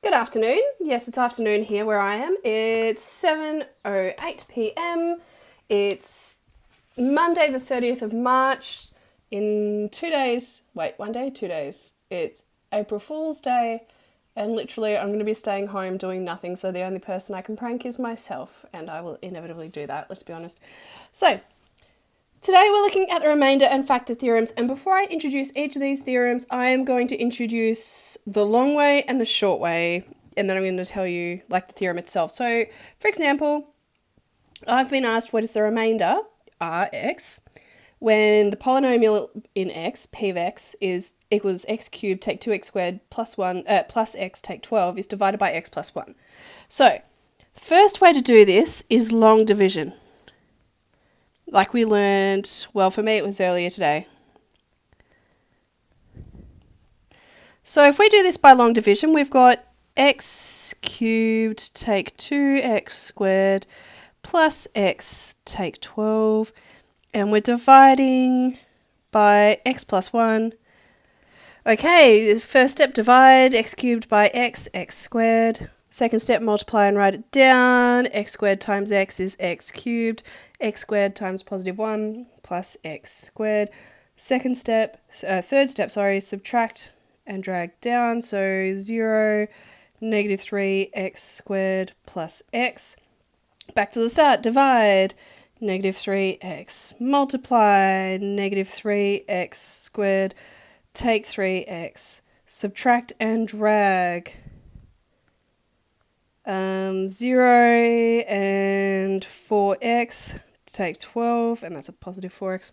Good afternoon. Yes, it's afternoon here where I am. It's 7:08 p.m. It's Monday the 30th of March. In 2 days, wait, 1 day, 2 days. It's April Fool's Day, and literally I'm going to be staying home doing nothing, so the only person I can prank is myself, and I will inevitably do that, let's be honest. So, today we're looking at the remainder and factor theorems, and before I introduce each of these theorems, I am going to introduce the long way and the short way, and then I'm going to tell you like the theorem itself. So, for example, I've been asked what is the remainder, Rx, when the polynomial in x, p of x, is equals x cubed take 2x squared plus 1 plus x take 12 is divided by x plus 1. So, first way to do this is long division. Like we learned, well, for me it was earlier today. So if we do this by long division, we've got x cubed take 2x squared plus x take 12, and we're dividing by x plus 1. Okay, first step, divide x cubed by x squared. Second step, multiply and write it down. X squared times x is x cubed. X squared times positive 1 plus x squared. Third step, subtract and drag down. So 0, negative 3x squared plus x. Back to the start, divide. Negative 3x. Multiply. Negative 3x squared. Take 3x. Subtract and drag. 0 and 4x, take 12, and that's a positive 4x.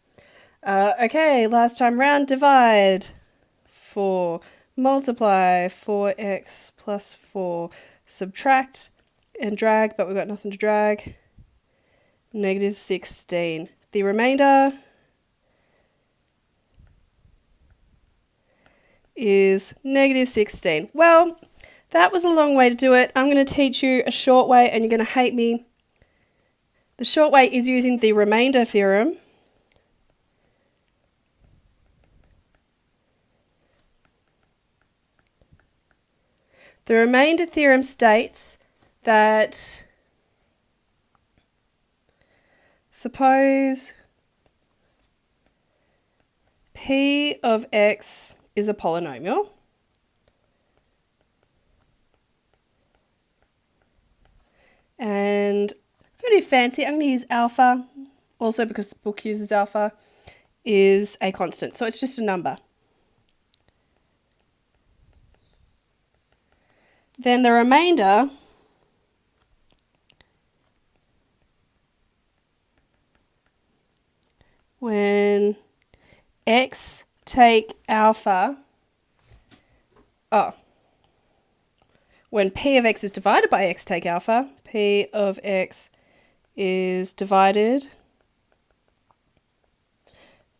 Okay, last time round, divide. 4, multiply, 4x plus 4, subtract and drag, but we've got nothing to drag. Negative 16. The remainder is negative 16. Well, that was a long way to do it. I'm going to teach you a short way and you're going to hate me. The short way is using the remainder theorem. The remainder theorem states that suppose p of x is a polynomial. And I'm going to be fancy. I'm going to use alpha, also because the book uses alpha, is a constant. So it's just a number. Then the remainder when x take alpha, when p of x is divided by x take alpha, p of x is divided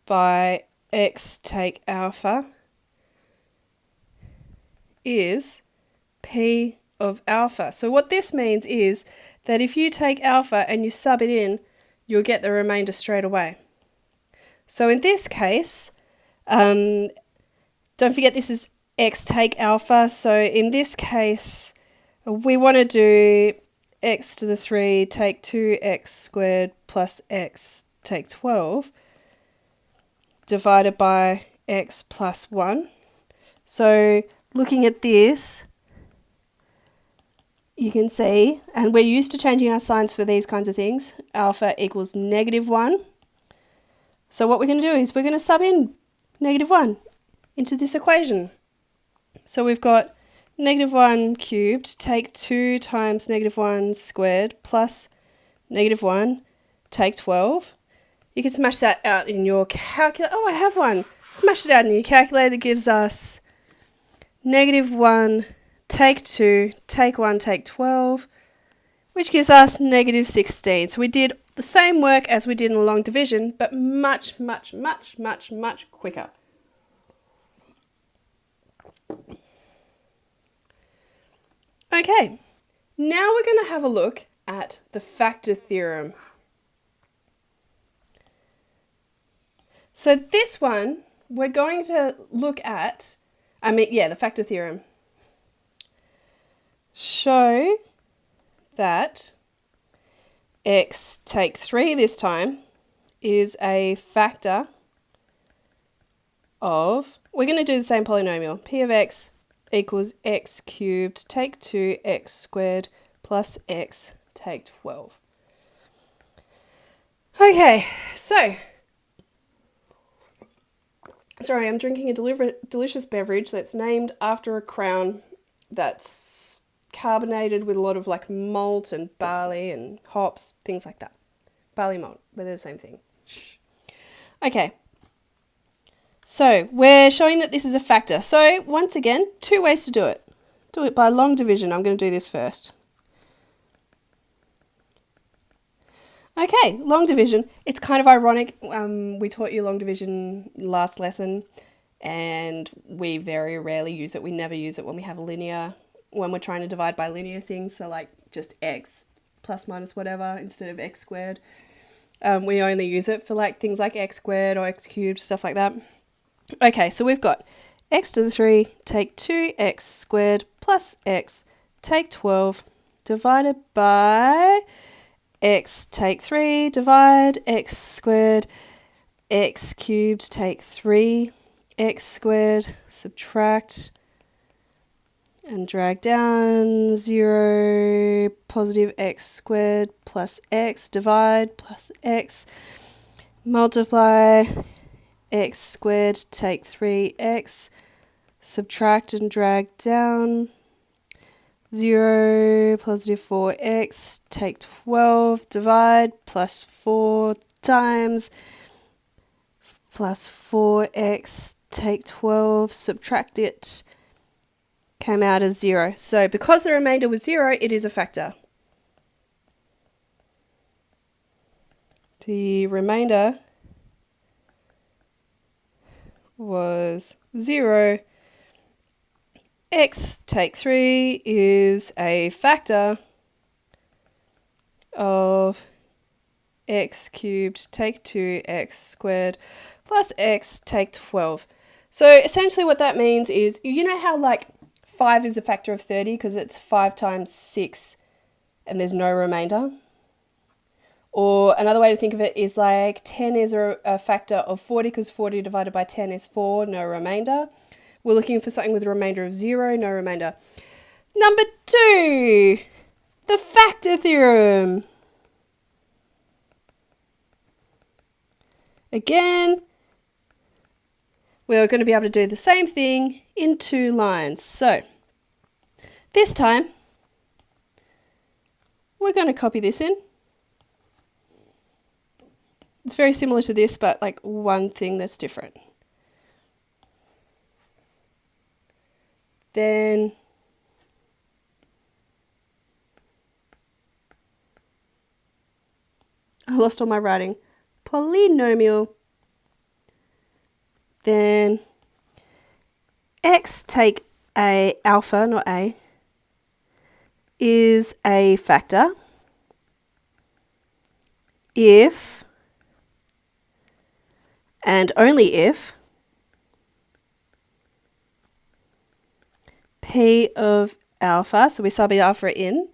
by x take alpha is p of alpha. So what this means is that if you take alpha and you sub it in, you'll get the remainder straight away. So in this case, don't forget this is x take alpha, so in this case we want to do x to the 3 take 2x squared plus x take 12 divided by x plus 1. So looking at this, you can see, and we're used to changing our signs for these kinds of things, alpha equals negative 1. So what we're going to do is we're going to sub in negative 1 into this equation. So we've got negative 1 cubed, take 2 times negative 1 squared plus negative 1, take 12. You can smash that out in your calculator. Oh, I have one. Smash it out in your calculator. Gives us negative 1, take 2, take 1, take 12, which gives us negative 16. So we did the same work as we did in the long division, but much, much, much, much, much quicker. Okay, now we're going to have a look at the factor theorem. So this one, we're going to look at, the factor theorem. show that x take 3 this time is a factor of, we're going to do the same polynomial, p of x equals x cubed take 2 x squared plus x take 12. Okay, so, sorry, I'm drinking a delicious beverage that's named after a crown that's carbonated with a lot of like malt and barley and hops, things like that. Barley malt, but they're the same thing. Shh. Okay, so we're showing that this is a factor. So once again, 2 ways to do it. Do it by long division. I'm going to do this first. Okay, long division. It's kind of ironic. We taught you long division last lesson, and we very rarely use it. We never use it when we have linear, when we're trying to divide by linear things. So like just x plus minus whatever instead of x squared. We only use it for like things like x squared or x cubed, stuff like that. Okay, so we've got x to the 3 take 2x squared plus x take 12 divided by x take 3 divide x squared x cubed take 3 x squared subtract and drag down 0 positive x squared plus x divide plus x multiply x squared take 3x subtract and drag down 0 positive 4x take 12 divide plus 4 times plus 4x take 12 subtract it came out as 0. So because the remainder was 0, it is a factor. The remainder was 0. X take 3 is a factor of x cubed take 2x squared plus x take 12. So essentially what that means is, you know how like 5 is a factor of 30 because it's 5 times 6 and there's no remainder? Or another way to think of it is like 10 is a factor of 40 because 40 divided by 10 is 4, no remainder. We're looking for something with a remainder of 0, no remainder. Number 2, the factor theorem. Again, we're going to be able to do the same thing in 2 lines. So this time, we're going to copy this in. It's very similar to this, but like one thing that's different. Then I lost all my writing. Polynomial. Then x take a alpha, not a, is a factor if and only if p of alpha, so we sub alpha in,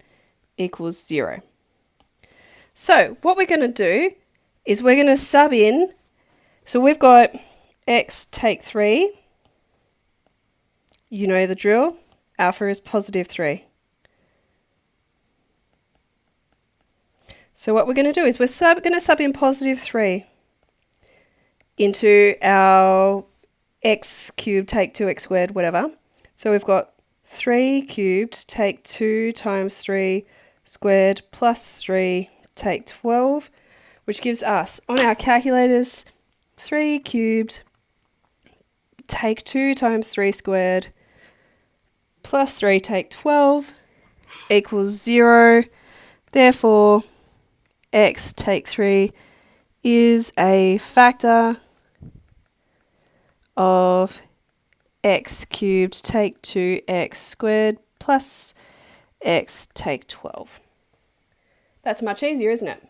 equals 0. So what we're going to do is we're going to sub in, so we've got x take 3, you know the drill, alpha is positive 3. So what we're going to do is we're going to sub in positive 3 into our x cubed take 2x squared, whatever. So we've got 3 cubed take 2 times 3 squared plus 3 take 12, which gives us, on our calculators, 3 cubed take 2 times 3 squared plus 3 take 12 equals 0. Therefore, x take 3 is a factor of x cubed take 2x squared plus x take 12. That's much easier, isn't it?